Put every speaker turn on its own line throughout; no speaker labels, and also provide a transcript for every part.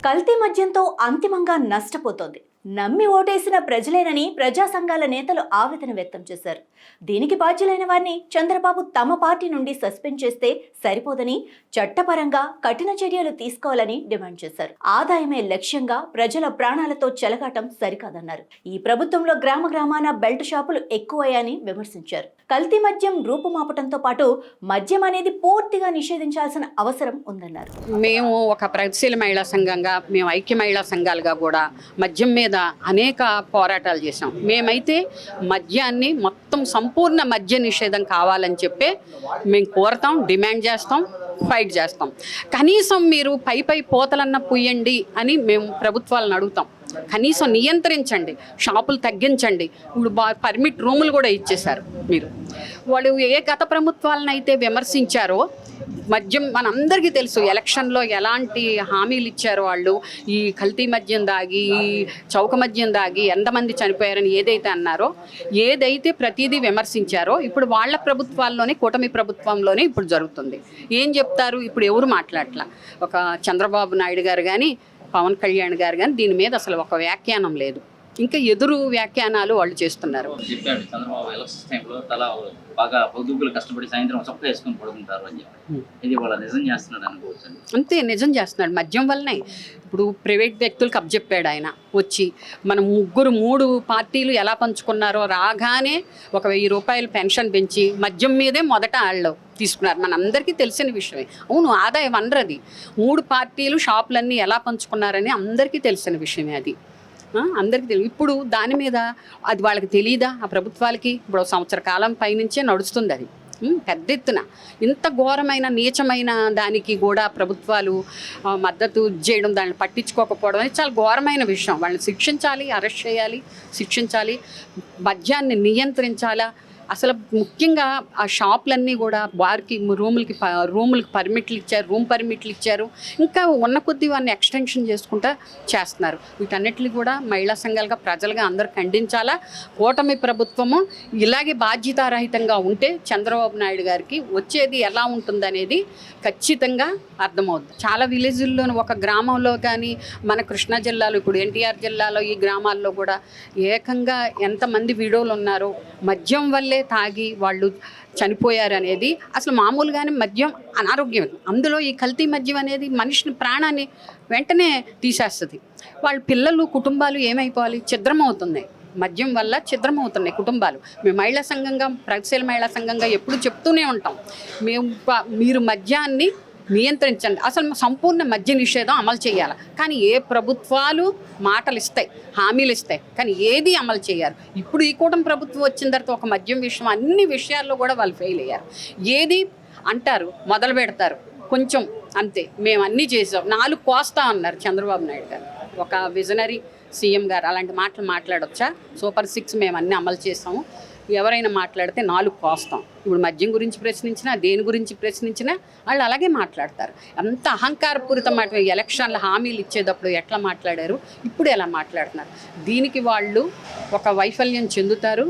కల్తీ మద్యంతో అంతిమంగా నష్టపోతోంది. నమ్మి ఓటేసిన ప్రజలేనని ప్రజా సంఘాల నేతలు ఆవేదన వ్యక్తం చేశారు. దీనికి బాధ్యులైన వారిని చంద్రబాబు తమ పార్టీ నుండి సస్పెండ్ చేస్తే సరిపోదని, చట్టపరంగా కఠిన చర్యలు తీసుకోవాలని డిమాండ్ చేశారు. ఆదాయమే లక్ష్యంగా ప్రజల ప్రాణాలతో చెలగాటం సరికాదన్నారు. ఈ ప్రభుత్వంలో గ్రామ గ్రామాన బెల్ట్ షాపులు ఎక్కువయ్యాయని విమర్శించారు. కల్తీ మద్యం రూపుమాపటంతో పాటు మద్యం అనేది పూర్తిగా నిషేధించాల్సిన అవసరం ఉందన్నారు.
మేము ఒక ప్రగతిశీల మహిళా సంఘంగా, మేము ఐక్య మహిళా సంఘాలుగా కూడా మద్యం మీద అనేక పోరాటాలు చేసాం. మేమైతే మద్యాన్ని మొత్తం సంపూర్ణ మద్య నిషేధం కావాలని చెప్పి మేము కోరతాం, డిమాండ్ చేస్తాం, ఫైట్ చేస్తాం. కనీసం మీరు పై పోతలన్న పుయ్యండి అని మేము ప్రభుత్వాలను అడుగుతాం. కనీసం నియంత్రించండి, షాపులు తగ్గించండి. ఇప్పుడు పర్మిట్ రూములు కూడా ఇచ్చేశారు. మీరు వాళ్ళు ఏ గత ప్రభుత్వాలను అయితే విమర్శించారో, మద్యం మనందరికీ తెలుసు ఎలక్షన్లో ఎలాంటి హామీలు ఇచ్చారో వాళ్ళు. ఈ కల్తీ మద్యం దాగి, ఈ చౌక మద్యం దాగి ఎంతమంది చనిపోయారని ఏదైతే అన్నారో, ఏదైతే ప్రతిదీ విమర్శించారో, ఇప్పుడు వాళ్ళ ప్రభుత్వాల్లోనే, కూటమి ప్రభుత్వంలోనే ఇప్పుడు జరుగుతుంది. ఏం చెప్తారు? ఇప్పుడు ఎవరు మాట్లాడట్లా. ఒక చంద్రబాబు నాయుడు గారు కానీ, పవన్ కళ్యాణ్ గారు కానీ దీని మీద అసలు ఒక వ్యాఖ్యానం లేదు. ఇంకా ఎదురు వ్యాఖ్యానాలు వాళ్ళు చేస్తున్నారు.
చెప్పాడు చంద్రబాబు ఎలక్షన్స్ టైంలో తల బాగా పొద్దుగులు కష్టపడి సాయంత్రం చొక్క వేసుకొని పడుకుంటారు అని చెప్పి. ఇది వాళ్ళ నిజం చేస్తున్నాడు అనుకోవచ్చు.
అంతే, నిజం చేస్తున్నాడు. మద్యం వల్లనే ఇప్పుడు ప్రైవేట్ వ్యక్తులకు అప్పచెప్పాడు ఆయన వచ్చి. మనం మూడు పార్టీలు ఎలా పంచుకున్నారో, రాగానే ఒక 1000 రూపాయలు పెన్షన్ పెంచి మద్యం మీదే మొదట వాళ్ళు తీసుకున్నారు. మనందరికీ తెలిసిన విషయమే. అవును, ఆదాయ వనరు అది. 3 పార్టీలు షాపులన్నీ ఎలా పంచుకున్నారని అందరికీ తెలిసిన విషయమే అది. అందరికీ తెలియదు. ఇప్పుడు దాని మీద అది వాళ్ళకి తెలియదా? ఆ ప్రభుత్వాలకి ఇప్పుడు సంవత్సర కాలం పైనుంచే నడుస్తుంది అది. పెద్ద ఎత్తున ఇంత ఘోరమైన, నీచమైన దానికి కూడా ప్రభుత్వాలు మద్దతు చేయడం, దాన్ని పట్టించుకోకపోవడం అనేది చాలా ఘోరమైన విషయం. వాళ్ళని శిక్షించాలి, అరెస్ట్ చేయాలి, శిక్షించాలి, మద్యాన్ని నియంత్రించాలా. అసలు ముఖ్యంగా ఆ షాపులన్నీ కూడా వారికి రూములకి పర్మిట్లు ఇచ్చారు, రూమ్ పర్మిట్లు ఇచ్చారు. ఇంకా ఉన్న కొద్దీ వారిని ఎక్స్టెన్షన్ చేసుకుంటా చేస్తున్నారు. వీటన్నిటిని కూడా మహిళా సంఘాలుగా, ప్రజలుగా అందరూ ఖండించాలా. కూటమి ప్రభుత్వము ఇలాగే బాధ్యతారహితంగా ఉంటే చంద్రబాబు నాయుడు గారికి వచ్చేది ఎలా ఉంటుందనేది ఖచ్చితంగా అర్థమవుతుంది. చాలా విలేజ్ల్లోనూ, ఒక గ్రామంలో కానీ, మన కృష్ణా జిల్లాలో, ఇప్పుడు ఎన్టీఆర్ జిల్లాలో ఈ గ్రామాల్లో కూడా ఏకంగా ఎంతమంది వీడియోలు ఉన్నారో మద్యం వల్లే తాగి వాళ్ళు చనిపోయారు అనేది అసలు మామూలుగానే మద్యం అనారోగ్యం. అందులో ఈ కల్తీ మద్యం అనేది మనిషిని, ప్రాణాన్ని వెంటనే తీసేస్తుంది. వాళ్ళ పిల్లలు, కుటుంబాలు ఏమైపోవాలి? ఛిద్రమవుతున్నాయి. మద్యం వల్ల ఛిద్రమవుతున్నాయి కుటుంబాలు. మేము మహిళా సంఘంగా, ప్రగతిశీల మహిళా సంఘంగా ఎప్పుడు చెప్తూనే ఉంటాం, మీరు మద్యాన్ని నియంత్రించండి. అసలు సంపూర్ణ మద్య నిషేధం అమలు చేయాలి. కానీ ఏ ప్రభుత్వాలు మాటలు ఇస్తాయి, హామీలు ఇస్తాయి, కానీ ఏది అమలు చేయాలి. ఇప్పుడు ఈ కూటమి ప్రభుత్వం వచ్చిన తర్వాత ఒక మద్యం విషయం, అన్ని విషయాల్లో కూడా వాళ్ళు ఫెయిల్ అయ్యారు. ఏది అంటారు, మొదలు పెడతారు కొంచెం అంతే, మేము అన్నీ చేసాం, 4 కోస్తా అన్నారు చంద్రబాబు నాయుడు గారు. ఒక విజనరీ సీఎం గారు అలాంటి మాటలు మాట్లాడొచ్చా? సూపర్ 6 మేము అన్నీ అమలు చేసాము. ఎవరైనా మాట్లాడితే 4 కోస్తాం. ఇప్పుడు మద్యం గురించి ప్రశ్నించినా, దేని గురించి ప్రశ్నించినా వాళ్ళు అలాగే మాట్లాడతారు. అంత అహంకారపూరితమైన ఎలక్షన్ల హామీలు ఇచ్చేటప్పుడు ఎట్లా మాట్లాడారు, ఇప్పుడు ఎలా మాట్లాడుతున్నారు. దీనికి వాళ్ళు ఒక వైఫల్యం చెందుతారు.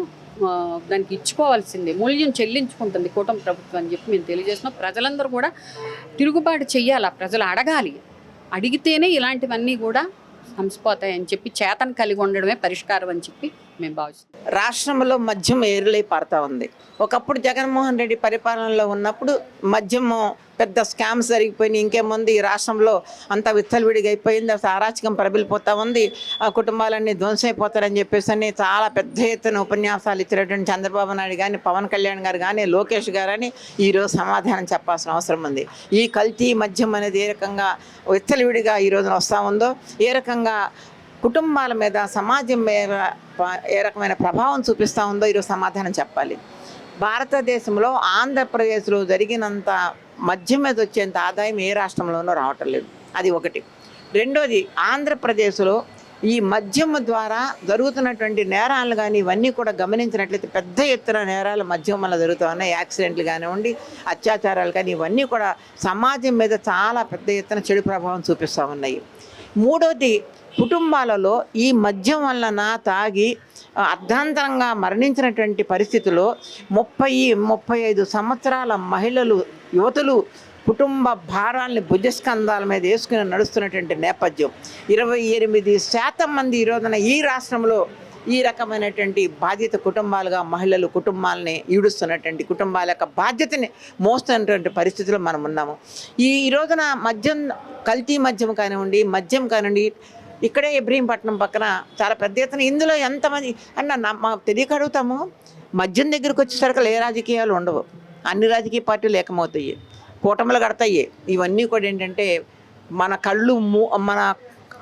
దానికి ఇచ్చుకోవాల్సిందే, మూల్యం చెల్లించుకుంటుంది కూటమి ప్రభుత్వం అని చెప్పి మేము తెలియజేస్తున్నాం. ప్రజలందరూ కూడా తిరుగుబాటు చెయ్యాలి, ప్రజలు అడగాలి. అడిగితేనే ఇలాంటివన్నీ కూడా సంసిపోతాయని చెప్పి, చేతను కలిగి ఉండడమే పరిష్కారం అని చెప్పి మేము భావిస్తాం.
రాష్ట్రంలో మద్యం ఏరులై పారుతూ ఉంది. ఒకప్పుడు జగన్మోహన్ రెడ్డి పరిపాలనలో ఉన్నప్పుడు మద్యము పెద్ద స్కామ్స్ జరిగిపోయినాయి. ఇంకేముంది, ఈ రాష్ట్రంలో అంతా విత్తలవిడిగా అయిపోయింది. అసలు అరాచకం ప్రబలిపోతూ ఉంది. ఆ కుటుంబాలన్నీ ధ్వంసమైపోతారని చెప్పేసి అని చాలా పెద్ద ఎత్తున ఉపన్యాసాలు ఇచ్చినటువంటి చంద్రబాబు నాయుడు కానీ, పవన్ కళ్యాణ్ గారు కానీ, లోకేష్ గారు అని ఈరోజు సమాధానం చెప్పాల్సిన అవసరం ఉంది. ఈ కల్తీ మద్యం అనేది ఏ రకంగా విత్తలవిడిగా ఈ రోజున వస్తూ ఉందో, ఏ రకంగా కుటుంబాల మీద, సమాజం మీద ఏ రకమైన ప్రభావం చూపిస్తూ ఉందో ఈరోజు సమాధానం చెప్పాలి. భారతదేశంలో ఆంధ్రప్రదేశ్లో జరిగినంత మద్యం మీద వచ్చేంత ఆదాయం ఏ రాష్ట్రంలోనూ రావటం లేదు. అది ఒకటి. రెండోది, ఆంధ్రప్రదేశ్లో ఈ మద్యం ద్వారా జరుగుతున్నటువంటి నేరాలు కానీ ఇవన్నీ కూడా గమనించినట్లయితే పెద్ద ఎత్తున నేరాలు మద్యం వల్ల జరుగుతూ ఉన్నాయి. యాక్సిడెంట్లు కానివ్వండి, అత్యాచారాలు కానీ, ఇవన్నీ కూడా సమాజం మీద చాలా పెద్ద ఎత్తున చెడు ప్రభావం చూపిస్తూ ఉన్నాయి. మూడోది, కుటుంబాలలో ఈ మద్యం వలన తాగి అర్ధాంతరంగా మరణించినటువంటి పరిస్థితుల్లో 30-35 సంవత్సరాల మహిళలు, యువతులు కుటుంబ భారాల్ని భుజస్కంధాల మీద వేసుకుని నడుస్తున్నటువంటి నేపథ్యం. 28% మంది ఈ రోజున ఈ రాష్ట్రంలో ఈ రకమైనటువంటి బాధ్యత కుటుంబాలుగా మహిళలు కుటుంబాలని ఈడుస్తున్నటువంటి కుటుంబాల యొక్క బాధ్యతని మోస్తున్నటువంటి పరిస్థితిలో మనం ఉన్నాము. ఈ రోజున మద్యం, కల్తీ మద్యం కానివ్వండి, మద్యం కానివ్వండి, ఇక్కడే ఇబ్రహీంపట్నం పక్కన చాలా పెద్ద ఎత్తున ఇందులో ఎంతమంది మాకు తెలియక అడుగుతాము. మద్యం దగ్గరికి వచ్చేసరికి ఏ రాజకీయాలు ఉండవు, అన్ని రాజకీయ పార్టీలు ఏకమవుతాయి, కూటములు కడతాయి. ఇవన్నీ కూడా ఏంటంటే మన కళ్ళు మన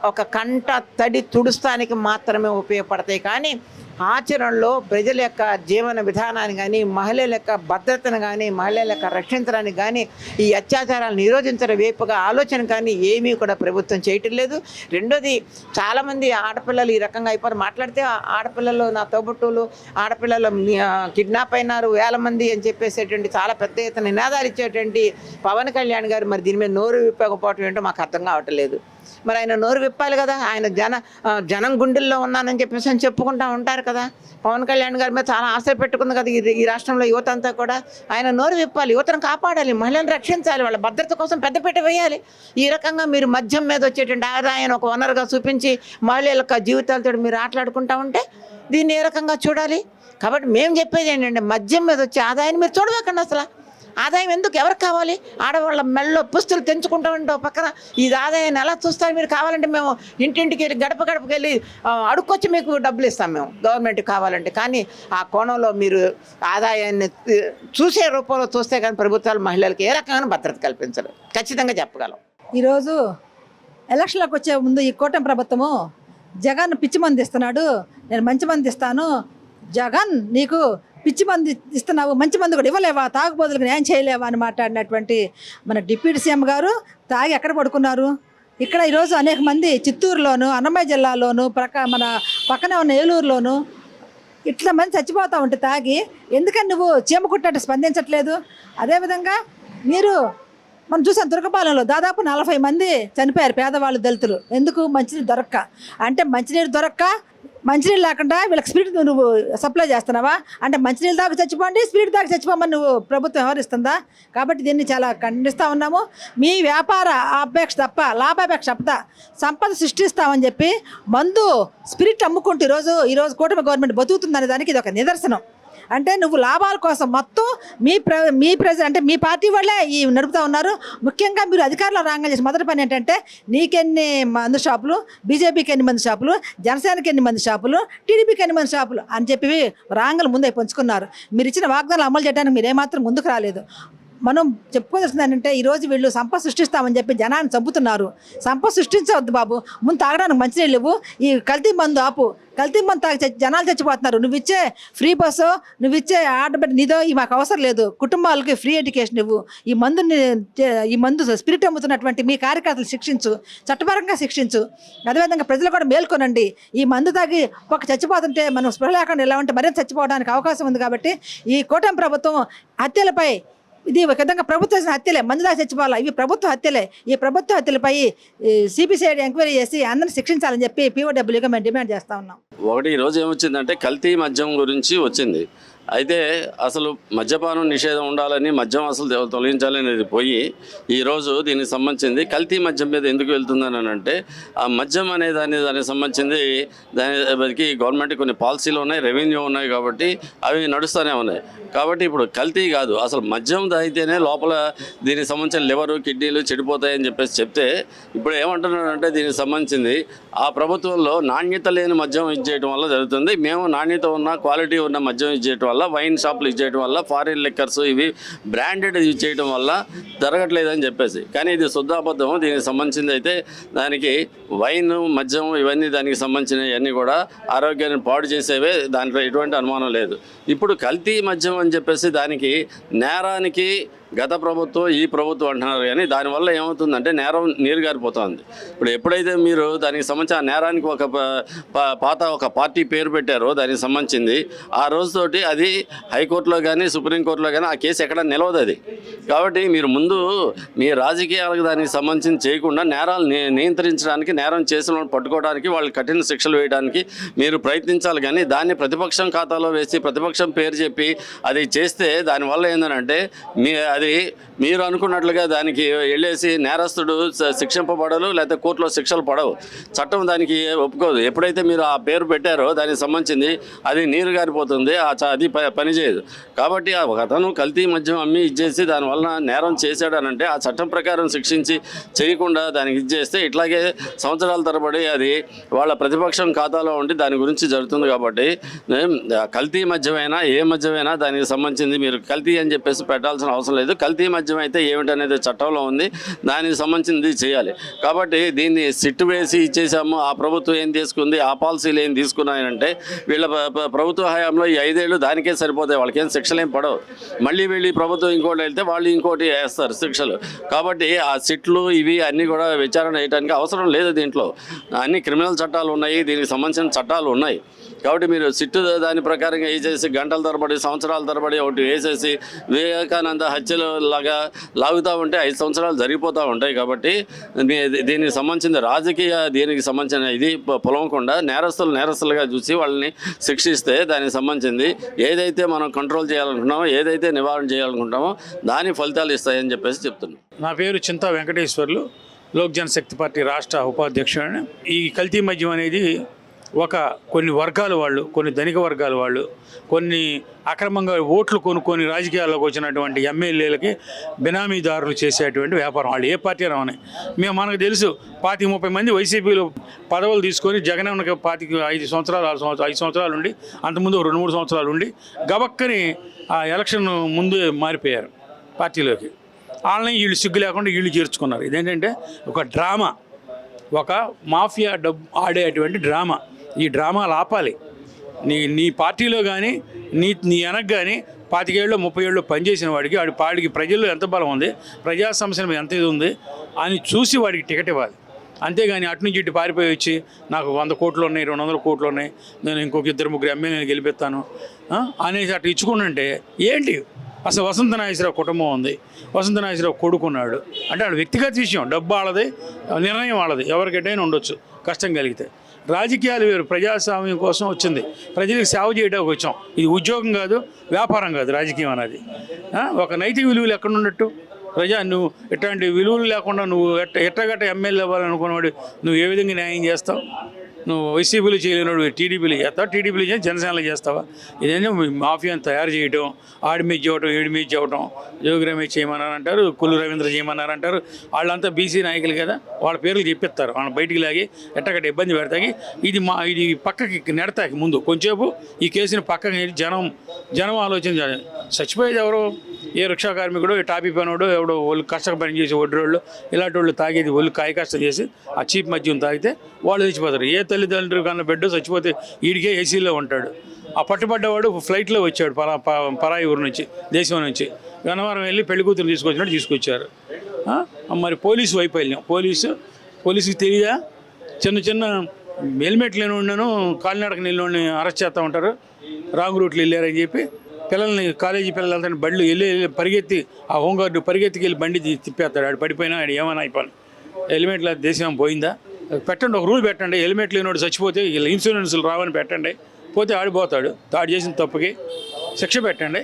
ఒక కంట తడి తుడుస్తానికి మాత్రమే ఉపయోగపడతాయి. కానీ ఆచరణలో ప్రజల యొక్క జీవన విధానాన్ని కానీ, మహిళల యొక్క భద్రతను కానీ, మహిళల యొక్క రక్షించడానికి కానీ, ఈ అత్యాచారాలు నిరోధించడం వైపుగా ఆలోచన కానీ ఏమీ కూడా ప్రభుత్వం చేయటం లేదు. రెండోది, చాలామంది ఆడపిల్లలు ఈ రకంగా అయిపోయి మాట్లాడితే ఆడపిల్లలు, నా తోబుట్టువులు ఆడపిల్లలు కిడ్నాప్ అయినారు 1000 మంది అని చెప్పేసేటువంటి చాలా పెద్ద ఎత్తున నినాదాలు ఇచ్చేటువంటి పవన్ కళ్యాణ్ గారు మరి దీని మీద నోరు విప్పకపోవటం ఏంటో మాకు అర్థం కావటం లేదు. మరి ఆయన నోరు విప్పాలి కదా, ఆయన జనం గుండెల్లో ఉన్నానని చెప్పేసి అని చెప్పుకుంటూ ఉంటారు కదా. పవన్ కళ్యాణ్ గారి మీద చాలా ఆశ పెట్టుకుంది కదా ఈ రాష్ట్రంలో యువత అంతా కూడా. ఆయన నోరు విప్పాలి, యువతను కాపాడాలి, మహిళలను రక్షించాలి, వాళ్ళ భద్రత కోసం పెద్దపీట వేయాలి. ఈ రకంగా మీరు మద్యం మీద వచ్చేటువంటి ఆదాయాన్ని ఒక వనరుగా చూపించి మహిళల యొక్క జీవితాలతో మీరు ఆటలాడుకుంటూ ఉంటే దీన్ని ఏ రకంగా చూడాలి? కాబట్టి మేము చెప్పేది ఏంటంటే మద్యం మీద వచ్చే ఆదాయాన్ని మీరు చూడవకండి. అసలు ఆదాయం ఎందుకు, ఎవరికి కావాలి? ఆడవాళ్ళ మెళ్ళలో పుస్తులు తెంచుకుంటూ ఉంటాం పక్కన. ఈ ఆదాయాన్ని ఎలా చూస్తారు మీరు? కావాలంటే మేము ఇంటింటికి వెళ్ళి గడపకి వెళ్ళి అడుక్కొచ్చి మీకు డబ్బులు ఇస్తాం మేము గవర్నమెంట్కి కావాలంటే. కానీ ఆ కోణంలో మీరు ఆదాయాన్ని చూసే రూపంలో చూస్తే కానీ ప్రభుత్వాలు మహిళలకు ఏ రకమైన భద్రత కల్పించరు, ఖచ్చితంగా చెప్పగలం.
ఈరోజు ఎలక్షన్లకు వచ్చే ముందు ఈ కూటమి ప్రభుత్వము జగన్ పిచ్చి మంది ఇస్తున్నాడు, నేను మంచి మంది ఇస్తాను, జగన్ నీకు పిచ్చి మంది ఇస్తున్నావు, మంచి మంది కూడా ఇవ్వలేవా, తాగుబోతులకు న్యాయం చేయలేవా అని మాట్లాడినటువంటి మన డిప్యూటీ సీఎం గారు తాగి ఎక్కడ పడుకున్నారు? ఇక్కడ ఈరోజు అనేక మంది చిత్తూరులోను, అన్నమయ్య జిల్లాలోను, మన పక్కనే ఉన్న ఏలూరులోను ఇట్లా మంది చచ్చిపోతూ ఉంటే తాగి, ఎందుకని నువ్వు చీమ కుట్టినట్టు స్పందించట్లేదు? అదేవిధంగా మీరు మనం చూసాం దుర్గపాలెంలో దాదాపు 40 మంది చనిపోయారు, పేదవాళ్ళు, దళితులు. ఎందుకు? మంచినీరు దొరక్క. అంటే మంచినీరు దొరక్క, మంచినీళ్ళు లేకుండా వీళ్ళకి స్పిరిట్ నువ్వు సప్లై చేస్తున్నావా? అంటే మంచినీళ్ళు దాకా చచ్చిపోండి, స్పిరిట్ దాకా చచ్చిపోమని నువ్వు ప్రభుత్వం వ్యవహరిస్తుందా? కాబట్టి దీన్ని చాలా ఖండిస్తూ ఉన్నాము. మీ వ్యాపార అపేక్ష తప్ప లాభాపేక్ష తప్ప సంపద సృష్టిస్తామని చెప్పి మందు స్పిరిట్ అమ్ముకుంటూ ఈరోజు కూటమి గవర్నమెంట్ బతుకుతుందనే దానికి ఇది ఒక నిదర్శనం. అంటే నువ్వు లాభాల కోసం మొత్తం మీ ప్రజలు అంటే మీ పార్టీ వాళ్ళే ఈ నడుపుతూ ఉన్నారు. ముఖ్యంగా మీరు అధికారంలో రాగానే చేసిన మొదటి పని ఏంటంటే నీకెన్ని మందు షాపులు, బీజేపీకి ఎన్ని మంది షాపులు, జనసేనకి ఎన్ని మంది షాపులు, టీడీపీకి ఎన్ని మంది షాపులు అని చెప్పి రాంగలు ముందే పంచుకున్నారు. మీరు ఇచ్చిన వాగ్దానాలు అమలు చేయడానికి మీరు ఏమాత్రం ముందుకు రాలేదు. మనం చెప్పుకోవాల్సింది ఏంటంటే ఈరోజు వీళ్ళు సంపద సృష్టిస్తామని చెప్పి జనాన్ని చంపుతున్నారు. సంపద సృష్టించవద్దు బాబు, ముందు తాగడానికి మంచినీళ్ళు ఇవ్వు, ఈ కల్తీ మందు ఆపు. కల్తీ మందు తాగి జనాలు చచ్చిపోతున్నారు. నువ్వు ఇచ్చే ఫ్రీ బస్సు, నువ్వు ఇచ్చే ఆడబెట్టి నిదో ఇవి మాకు అవసరం లేదు. కుటుంబాలకి ఫ్రీ ఎడ్యుకేషన్ ఇవ్వు. ఈ మందు స్పిరిట్ అమ్ముతున్నటువంటి మీ కార్యకర్తలు శిక్షించు, చట్టపరంగా శిక్షించు. అదేవిధంగా ప్రజలు కూడా మేల్కొనండి. ఈ మందు తాగి ఒక చచ్చిపోతుంటే మనం స్పృహ లేకుండా ఎలా ఉంటే మరింత చచ్చిపోవడానికి అవకాశం ఉంది. కాబట్టి ఈ కూటమి ప్రభుత్వం హత్యలపై ఇది ఒక విధంగా ప్రభుత్వ హత్యలే, మందు దాకా చచ్చిపోవాలి, ఇవి ప్రభుత్వ హత్యలే. ఈ ప్రభుత్వ హత్యలపై సిబిసిఐడి ఎంక్వైరీ చేసి అందరిని శిక్షించాలని చెప్పి పీఓడబ్ల్యూగా మేము డిమాండ్ చేస్తూ ఉన్నాం.
ఒకటి ఈరోజు ఏమొచ్చిందంటే కల్తీ మద్యం గురించి వచ్చింది. అయితే అసలు మద్యపానం నిషేధం ఉండాలని, మద్యం అసలు తొలగించాలనేది పోయి ఈరోజు దీనికి సంబంధించింది కల్తీ మద్యం మీద ఎందుకు వెళ్తుందని అంటే ఆ మద్యం అనే దానికి సంబంధించింది దానికి గవర్నమెంట్ కొన్ని పాలసీలు ఉన్నాయి, రెవెన్యూ ఉన్నాయి, కాబట్టి అవి నడుస్తూనే ఉన్నాయి. కాబట్టి ఇప్పుడు కల్తీ కాదు, అసలు మద్యం తాగితేనే లోపల దీనికి సంబంధించిన లివరు, కిడ్నీలు చెడిపోతాయని చెప్పేసి చెప్తే ఇప్పుడు ఏమంటున్నారంటే దీనికి సంబంధించింది ఆ ప్రభుత్వంలో నాణ్యత లేని మద్యం ఇచ్చేయడం వల్ల జరుగుతుంది. మేము నాణ్యత ఉన్న క్వాలిటీ ఉన్న మద్యం ఇచ్చేయడం వల్ల, వైన్ షాపులు ఇచ్చేయడం వల్ల, ఫారిన్ లిక్కర్స్ ఇవి బ్రాండెడ్ ఇచ్చేయడం వల్ల జరగట్లేదని చెప్పేసి. కానీ ఇది శుద్ధాబద్ధం. దీనికి సంబంధించింది అయితే దానికి వైన్, మద్యం ఇవన్నీ దానికి సంబంధించినవి అన్నీ కూడా ఆరోగ్యాన్ని పాడు చేసేవే, దాంట్లో ఎటువంటి అనుమానం లేదు. ఇప్పుడు కల్తీ మద్యం అని చెప్పేసి దానికి నేరానికి గత ప్రభుత్వం ఈ ప్రభుత్వం అంటున్నారు. కానీ దానివల్ల ఏమవుతుందంటే నేరం నీరు గారిపోతుంది. ఇప్పుడు ఎప్పుడైతే మీరు దానికి సంబంధించి ఆ నేరానికి ఒక ఒక పార్టీ పేరు పెట్టారో దానికి సంబంధించింది ఆ రోజుతోటి అది హైకోర్టులో కానీ సుప్రీంకోర్టులో కానీ ఆ కేసు ఎక్కడ నిలవదు అది. కాబట్టి మీరు ముందు మీ రాజకీయాలకు దానికి సంబంధించి చేయకుండా నేరాలు నియంత్రించడానికి, నేరం చేసిన వాళ్ళని పట్టుకోవడానికి, వాళ్ళు కఠిన శిక్షలు వేయడానికి మీరు ప్రయత్నించాలి. కానీ దాన్ని ప్రతిపక్షం ఖాతాలో వేసి ప్రతిపక్షం పేరు చెప్పి అది చేస్తే దానివల్ల ఏంటంటే అది అది మీరు అనుకున్నట్లుగా దానికి వెళ్ళేసి నేరస్తుడు శిక్షింపబడరు, లేకపోతే కోర్టులో శిక్షలు పడవు. చట్టం దానికి ఒప్పుకోదు. ఎప్పుడైతే మీరు ఆ పేరు పెట్టారో దానికి సంబంధించింది అది నీరు గారిపోతుంది, అది పనిచేయదు. కాబట్టి అతను కల్తీ మద్యం అమ్మి ఇచ్చేసి దానివల్ల నేరం చేశాడనంటే ఆ చట్టం ప్రకారం శిక్షించి చేయకుండా దానికి ఇచ్చేస్తే ఇట్లాగే సంవత్సరాల తరబడి అది వాళ్ళ ప్రతిపక్షం ఖాతాలో ఉండి దాని గురించి జరుగుతుంది. కాబట్టి కల్తీ మద్యమైనా ఏ మద్యమైనా దానికి సంబంధించింది మీరు కల్తీ అని చెప్పేసి పెట్టాల్సిన అవసరం లేదు. కల్తీ మద్యం అయితే ఏమిటనేది చట్టంలో ఉంది, దానికి సంబంధించింది చేయాలి. కాబట్టి దీన్ని సిట్టు వేసి ఇచ్చేసాము, ఆ ప్రభుత్వం ఏం తీసుకుంది, ఆ పాలసీలు ఏం తీసుకున్నాయంటే వీళ్ళ ప్రభుత్వ హయాంలో ఈ 5 ఏళ్ళు దానికే సరిపోతాయి, వాళ్ళకేం శిక్షలు ఏం పడవు. మళ్ళీ వీళ్ళు ప్రభుత్వం ఇంకోటి వెళ్తే వాళ్ళు ఇంకోటి వేస్తారు శిక్షలు. కాబట్టి ఆ సిట్లు ఇవి అన్నీ కూడా విచారణ చేయడానికి అవసరం లేదు. దీంట్లో అన్ని క్రిమినల్ చట్టాలు ఉన్నాయి, దీనికి సంబంధించిన చట్టాలు ఉన్నాయి. కాబట్టి మీరు సిట్టు దాని ప్రకారంగా వేసేసి గంటల తరబడి సంవత్సరాల తరబడి ఒకటి వేసేసి వివేకానంద హత్యలు లాగా లాగుతూ ఉంటే 5 సంవత్సరాలు జరిగిపోతూ ఉంటాయి. కాబట్టి దీనికి సంబంధించిన రాజకీయ దీనికి సంబంధించిన ఇది పొలవకుండా నేరస్తులుగా చూసి వాళ్ళని శిక్షిస్తే దానికి సంబంధించింది ఏదైతే మనం కంట్రోల్ చేయాలనుకుంటామో, ఏదైతే నివారణ చేయాలనుకుంటామో దాని ఫలితాలు ఇస్తాయని చెప్పేసి చెప్తున్నాం.
నా పేరు చింతా వెంకటేశ్వర్లు, లోక్ జనశక్తి పార్టీ రాష్ట్ర ఉపాధ్యక్షుడిని. ఈ కల్తీ మద్యం అనేది కొన్ని వర్గాల వాళ్ళు, కొన్ని ధనిక వర్గాల వాళ్ళు, కొన్ని అక్రమంగా ఓట్లు కొనుక్కొని రాజకీయాల్లోకి వచ్చినటువంటి ఎమ్మెల్యేలకి బినామీదారులు చేసేటువంటి వ్యాపారం. వాళ్ళు ఏ పార్టీ రావని మనకు తెలుసు. 30 మంది వైసీపీలో పదవులు తీసుకొని జగన్ 5 సంవత్సరాలు 5 సంవత్సరాలు ఉండి, అంతకుముందు 2-3 సంవత్సరాలు ఉండి గబక్కని ఆ ఎలక్షన్ ముందు మారిపోయారు పార్టీలోకి. వాళ్ళని వీళ్ళు సిగ్గు లేకుండా వీళ్ళు చేర్చుకున్నారు. ఇదేంటంటే ఒక డ్రామా, ఒక మాఫియా డబ్బు ఆడేటువంటి డ్రామా. ఈ డ్రామాలు ఆపాలి. నీ పార్టీలో కానీ నీ వెనక కానీ 25 ఏళ్ళు 30 ఏళ్ళు పనిచేసిన వాడికి ప్రజల్లో ఎంత బలం ఉంది, ప్రజా సమస్యల మీద ఎంత ఇది ఉంది అని చూసి వాడికి టికెట్ ఇవ్వాలి. అంతేగాని అటు నుంచి ఇటు పారిపోయి వచ్చి నాకు 100 కోట్లు ఉన్నాయి, 200 కోట్లు ఉన్నాయి, నేను ఇంకొక 2-3 ఎమ్మెల్యేని గెలిపిస్తాను అనేసి అటు ఇచ్చుకుంటుంటే ఏంటి? అసలు వసంత నాగేశ్వరరావు కుటుంబం ఉంది, వసంత నాగేశ్వరరావు కొడుకున్నాడు అంటే వాళ్ళ వ్యక్తిగత విషయం. డబ్బు వాళ్ళది, నిర్ణయం వాళ్ళది, ఎవరికైనా ఉండొచ్చు కష్టం కలిగితే. రాజకీయాలు వేరు, ప్రజాస్వామ్యం కోసం వచ్చింది, ప్రజలకు సేవ చేయడానికి వచ్చాం. ఇది ఉద్యోగం కాదు, వ్యాపారం కాదు రాజకీయం అనేది. ఒక నైతిక విలువలు ఎక్కడ ఉన్నట్టు? నువ్వు ఇట్లాంటి విలువలు లేకుండా నువ్వు ఎట్టగట్ట ఎమ్మెల్యే అవ్వాలనుకున్నవాడు నువ్వు ఏ విధంగా న్యాయం చేస్తావు? నువ్వు వైసీపీలు చేయలేనాడు టీడీపీలు చేస్తావు, టీడీపీలు చేసి జనసేనలు చేస్తావా? ఇదేంటో మాఫియాను తయారు చేయటం, ఆడి మీద చేయటం, ఏడి మీద చేయటం. జోగి రమేష్ చేయమన్నారంటారు, కొల్లు రవీంద్ర చేయమన్నారంటారు. వాళ్ళంతా బీసీ నాయకులు కదా, వాళ్ళ పేర్లు చెప్పిస్తారు. వాళ్ళని బయటికి లాగి ఎట్టగట్ట ఇబ్బంది పెడతాకి ఇది పక్కకి నెడతాకి ముందు కొంచెంసేపు ఈ కేసుని పక్కకి జనం ఆలోచన చేయాలి. చచ్చిపోయేది ఎవరో ఏ రిక్షా కార్మికుడు, ఏ టాపీ పనోడు, ఎవడో ఒళ్ళు కష్టం పని చేసి ఒడ్రోళ్ళు ఇలాంటి వాళ్ళు తాగేది ఒళ్ళు కాయ కష్టం చేసి ఆ చీప్ మద్యం తాగితే వాళ్ళు చచ్చిపోతారు. ఏ తల్లిదండ్రులు కన్నా బిడ్డ చచ్చిపోతే వీడికే ఏసీలో ఉంటాడు. ఆ పట్టుబడ్డవాడు ఫ్లైట్లో వచ్చాడు పరాయి ఊరు నుంచి, దేశం నుంచి. గన్నవరం వెళ్ళి పెళ్లి కూతురు తీసుకొచ్చారు. మరి పోలీసు వైఫల్యం. పోలీసుకి తెలియదా? చిన్న హెల్మెట్ లేని ఉండను కాలినడక నీళ్ళని అరెస్ట్ చేస్తూ ఉంటారు. రాంగ్ రూట్లు వెళ్ళారని చెప్పి పిల్లల్ని, కాలేజీ పిల్లలు వెళ్తాను బళ్ళు వెళ్ళి పరిగెత్తి ఆ హోంగార్డు పరిగెత్తికి వెళ్ళి బండి తిప్పేస్తాడు. ఆడు పడిపోయినా ఆడు ఏమైనా అయిపోయి. హెల్మెట్ లేదు, దేశం పోయిందా? పెట్టండి, ఒక రూల్ పెట్టండి. హెల్మెట్ లేనివాడు చచ్చిపోతే ఇన్సూరెన్సులు రావని పెట్టండి. పోతే ఆడిపోతాడు, తాడు చేసిన తప్పుకి శిక్ష పెట్టండి.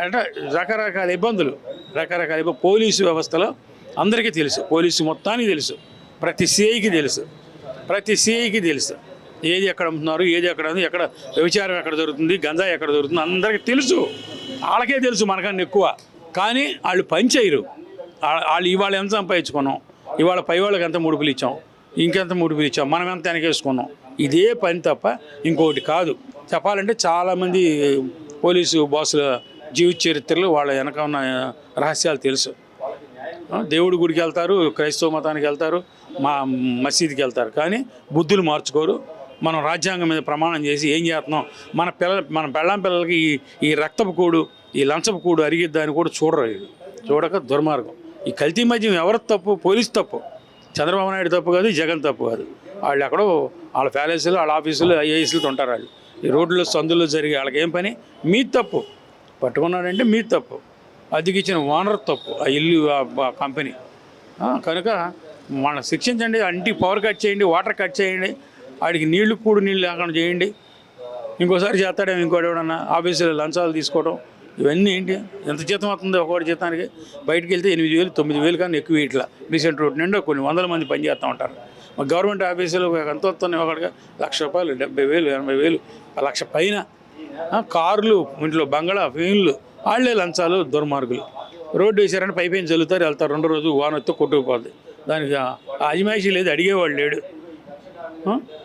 అంటే రకరకాల ఇబ్బందులు. పోలీసు వ్యవస్థలో అందరికీ తెలుసు, పోలీసు మొత్తానికి తెలుసు, ప్రతి సిఐకి తెలుసు ఏది ఎక్కడ అమ్ముతున్నారు, ఏది ఎక్కడ వ్యభిచారం ఎక్కడ దొరుకుతుంది, గంజాయి ఎక్కడ దొరుకుతుంది అందరికీ తెలుసు. వాళ్ళకే తెలుసు మనకన్నా ఎక్కువ. కానీ వాళ్ళు పని చేయరు. వాళ్ళు ఇవాళ ఎంత సంపాదించుకున్నాం, ఇవాళ పై వాళ్ళకి ఎంత ముడుపులు ఇచ్చాం, ఇంకెంత ముడుపులు ఇచ్చాం, మనం ఎంత వెనకేసుకున్నాం, ఇదే పని తప్ప ఇంకొకటి కాదు. చెప్పాలంటే చాలామంది పోలీసు బాసుల జీవిత చరిత్రలు వాళ్ళ వెనక ఉన్న రహస్యాలు తెలుసు. దేవుడి గుడికి వెళ్తారు, క్రైస్తవ మతానికి వెళ్తారు, మసీదుకి వెళ్తారు, కానీ బుద్ధులు మార్చుకోరు. మనం రాజ్యాంగం మీద ప్రమాణం చేసి ఏం చేస్తున్నాం, మన పెళ్ళాం పిల్లలకి ఈ రక్తపు కూడు, ఈ లంచపు కూడు అరిగిద్దాన్ని కూడా చూడక దుర్మార్గం. ఈ కల్తీ మద్యం ఎవరి తప్పు? పోలీసు తప్పు. చంద్రబాబు నాయుడు తప్పు కాదు, జగన్ తప్పు కాదు. వాళ్ళు ఎక్కడో వాళ్ళ ప్యాలెస్లు, వాళ్ళ ఆఫీసులు, ఐఏఎస్లతో ఉంటారు. వాళ్ళు ఈ రోడ్లు సందుల్లో జరిగే వాళ్ళకి ఏం పని? మీ తప్పు. పట్టుకున్నాడంటే మీ తప్పు. అద్దెకిచ్చిన ఓనర్ తప్పు, ఆ ఇల్లు, ఆ కంపెనీ. కనుక మనం శిక్షించండి. ఇంటికి పవర్ కట్ చేయండి, వాటర్ కట్ చేయండి, వాడికి నీళ్లు లేకుండా చేయండి. ఇంకోసారి చేస్తాడేమో ఇంకోటి ఎవడన్నా ఆఫీసులో లంచాలు తీసుకోవడం, ఇవన్నీ ఏంటి? ఎంత జీతం అవుతుంది ఒకటి జీతానికి? బయటకు వెళ్తే 8,000 9,000 కానీ ఎక్కువ ఇట్లా బీసెంట్ రోడ్ నిండా కొన్ని వందల మంది పనిచేస్తూ ఉంటారు. మా గవర్నమెంట్ ఆఫీసులో ఎంత వస్తున్నాయి ఒకటిగా? ₹1,00,000 70,000 80,000 1,00,000 పైన. కార్లు, ఇంట్లో బంగళా, ఫీన్లు, వాళ్ళే లంచాలు, దుర్మార్గులు. రోడ్డు వేసారని పైపైన చల్లుతారు, వెళ్తారు, 2 రోజు వానొత్తో కొట్టుకుపోద్ది. దానికి అజమాయిషీ లేదు, అడిగేవాళ్ళు లేడు.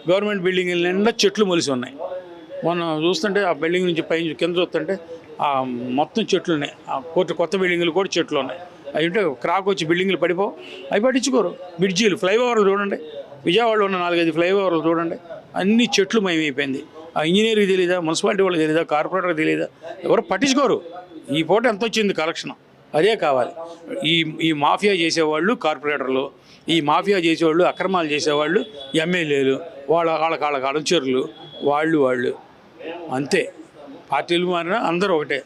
గవర్నమెంట్ బిల్డింగ్ నిండా చెట్లు మొలిసి ఉన్నాయి. మనం చూస్తుంటే ఆ బిల్డింగ్ నుంచి పైన కింద చూస్తుంటే మొత్తం చెట్లు ఉన్నాయి. ఆ కొత్త బిల్డింగ్లు కూడా చెట్లు ఉన్నాయి. అవి ఉంటే క్రాక్ వచ్చి బిల్డింగ్లు పడిపో, అవి పట్టించుకోరు. బ్రిడ్జీలు, ఫ్లైఓవర్లు చూడండి, విజయవాడలో ఉన్న 4-5 ఫ్లైఓవర్లు చూడండి, అన్ని చెట్లు మయమైపోయింది. ఆ ఇంజనీర్కి తెలీదా, మున్సిపాలిటీ వాళ్ళకి తెలీదా, కార్పొరేటర్కి తెలీదా? ఎవరు పట్టించుకోరు. ఈ పూట ఎంత వచ్చింది కలెక్షన్, అదే కావాలి. ఈ మాఫియా చేసేవాళ్ళు కార్పొరేటర్లు, ఈ మాఫియా చేసేవాళ్ళు, అక్రమాలు చేసేవాళ్ళు ఎమ్మెల్యేలు, వాళ్ళ అనుచరులు, వాళ్ళు అంతే. పార్టీలు మారినా అందరూ ఒకటే.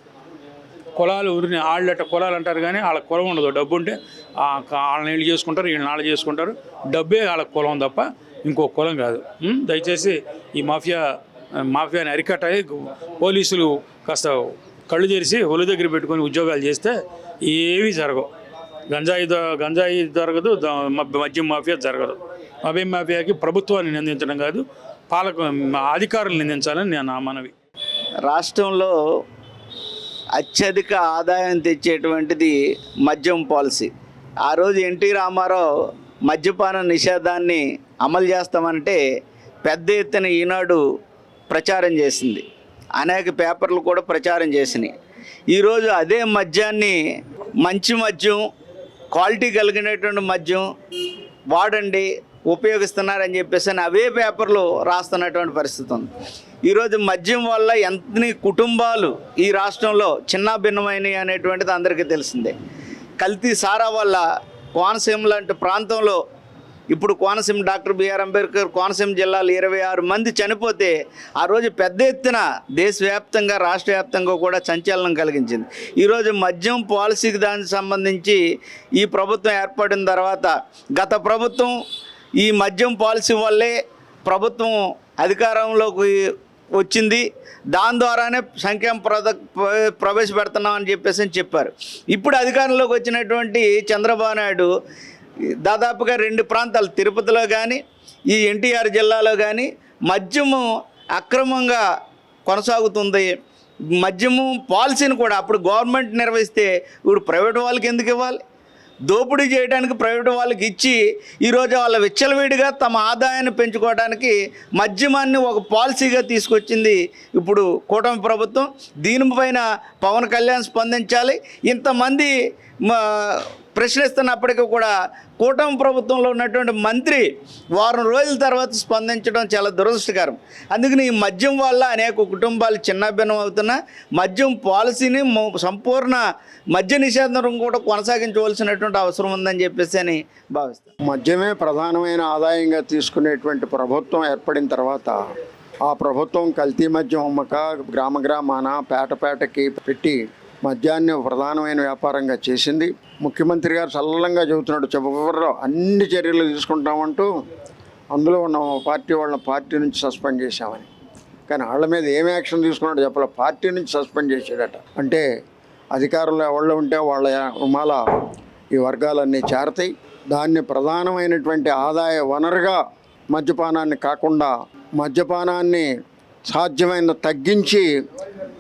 కులాలు ఊరిని వాళ్ళట కులాలు అంటారు కానీ వాళ్ళ కులం ఉండదు. డబ్బు ఉంటే వాళ్ళని వీళ్ళు చేసుకుంటారు, వీళ్ళని వాళ్ళు చేసుకుంటారు. డబ్బే వాళ్ళ కులం తప్ప ఇంకో కులం కాదు. దయచేసి ఈ మాఫియాని అరికట్టాలి. పోలీసులు కాస్త కళ్ళు తెరిచి ఒళ్ళు దగ్గర పెట్టుకొని ఉద్యోగాలు చేస్తే ఏమీ జరగవు. గంజాయి జరగదు, మద్యం మాఫియా జరగదు. మద్యం మాఫియాకి ప్రభుత్వాన్ని నిందించడం కాదు, అధికారులు నిందించాలని నా మనవి.
రాష్ట్రంలో అత్యధిక ఆదాయం తెచ్చేటువంటిది మద్యం పాలసీ. ఆ రోజు ఎన్టీ రామారావు మద్యపాన నిషేధాన్ని అమలు చేస్తామంటే పెద్ద ఎత్తున ఈనాడు ప్రచారం చేసింది, అనేక పేపర్లు కూడా ప్రచారం చేసినాయి. ఈరోజు అదే మద్యాన్ని మంచి మద్యం, క్వాలిటీ కలిగినటువంటి మద్యం వాడండి, ఉపయోగిస్తున్నారని చెప్పేసి అవే పేపర్లు రాస్తున్నటువంటి పరిస్థితి ఉంది. ఈరోజు మద్యం వల్ల ఎంతని కుటుంబాలు ఈ రాష్ట్రంలో చిన్న భిన్నమైనవి అనేటువంటిది అందరికీ తెలిసిందే. కల్తీ సారా వల్ల కోనసీమ లాంటి ప్రాంతంలో ఇప్పుడు కోనసీమ డాక్టర్ బిఆర్ అంబేద్కర్ కోనసీమ జిల్లాలో 26 మంది చనిపోతే ఆ రోజు పెద్ద ఎత్తున దేశవ్యాప్తంగా రాష్ట్ర వ్యాప్తంగా కూడా సంచలనం కలిగించింది. ఈరోజు మద్యం పాలసీకి దానికి సంబంధించి ఈ ప్రభుత్వం ఏర్పడిన తర్వాత గత ప్రభుత్వం ఈ మద్యం పాలసీ వల్లే ప్రభుత్వం అధికారంలోకి వచ్చింది, దాని ద్వారానే సంక్షేమ ప్రవేశపెడుతున్నామని చెప్పారు. ఇప్పుడు అధికారంలోకి వచ్చినటువంటి చంద్రబాబు నాయుడు దాదాపుగా 2 ప్రాంతాలు, తిరుపతిలో కానీ ఈ ఎన్టీఆర్ జిల్లాలో కానీ మద్యము అక్రమంగా కొనసాగుతుంది. మద్యము పాలసీని కూడా అప్పుడు గవర్నమెంట్ నిర్వహిస్తే ఇప్పుడు ప్రైవేట్ వాళ్ళకి ఎందుకు ఇవ్వాలి? దోపిడీ చేయడానికి ప్రైవేట్ వాళ్ళకి ఇచ్చి ఈరోజు వాళ్ళ విచ్చలవిడిగా తమ ఆదాయాన్ని పెంచుకోవడానికి మద్యమాన్ని ఒక పాలసీగా తీసుకొచ్చింది ఇప్పుడు కూటమి ప్రభుత్వం. దీనిపైన పవన్ కళ్యాణ్ స్పందించాలి. ఇంతమంది ప్రశ్నిస్తున్నప్పటికీ కూడా కూటమి ప్రభుత్వంలో ఉన్నటువంటి మంత్రి వారం రోజుల తర్వాత స్పందించడం చాలా దురదృష్టకరం. అందుకని ఈ మద్యం వల్ల అనేక కుటుంబాలు చిన్నభిన్నం అవుతున్నా మద్యం పాలసీని సంపూర్ణ మద్య నిషేధం కూడా కొనసాగించవలసినటువంటి అవసరం ఉందని చెప్పేసి అని భావిస్తాను.
మద్యమే ప్రధానమైన ఆదాయంగా తీసుకునేటువంటి ప్రభుత్వం ఏర్పడిన తర్వాత ఆ ప్రభుత్వం కల్తీ మద్యం అమ్మక గ్రామాన పేటకి పెట్టి మద్యాన్ని ప్రధానమైన వ్యాపారంగా చేసింది. ముఖ్యమంత్రి గారు చల్లంగా చెబుతున్నాడు, చివరిలో అన్ని చర్యలు తీసుకుంటామంటూ అందులో ఉన్న వాళ్ళ పార్టీ నుంచి సస్పెండ్ చేశామని. కానీ వాళ్ళ మీద ఏం యాక్షన్ తీసుకున్నాడో చెప్పాలి. పార్టీ నుంచి సస్పెండ్ చేసాడట. అంటే అధికారులు ఎవళ్ళు ఉంటే వాళ్ళ రుమాల ఈ వర్గాలన్నీ చేరతాయి. దాన్ని ప్రధానమైనటువంటి ఆదాయ వనరుగా మద్యపానాన్ని కాకుండా మద్యపానాన్ని సాధ్యమైన తగ్గించి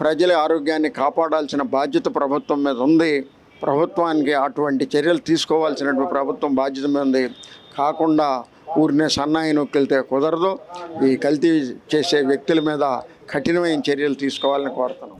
ప్రజల ఆరోగ్యాన్ని కాపాడాల్సిన బాధ్యత ప్రభుత్వం మీద ఉంది. ప్రభుత్వానికి అటువంటి చర్యలు తీసుకోవాల్సినటువంటి ప్రభుత్వం బాధ్యత మీద ఉంది. కాకుండా ఊరినే సన్నాయి నొక్కితే కుదరదు. ఈ కల్తీ చేసే వ్యక్తుల మీద కఠినమైన చర్యలు తీసుకోవాలని కోరుతున్నాం.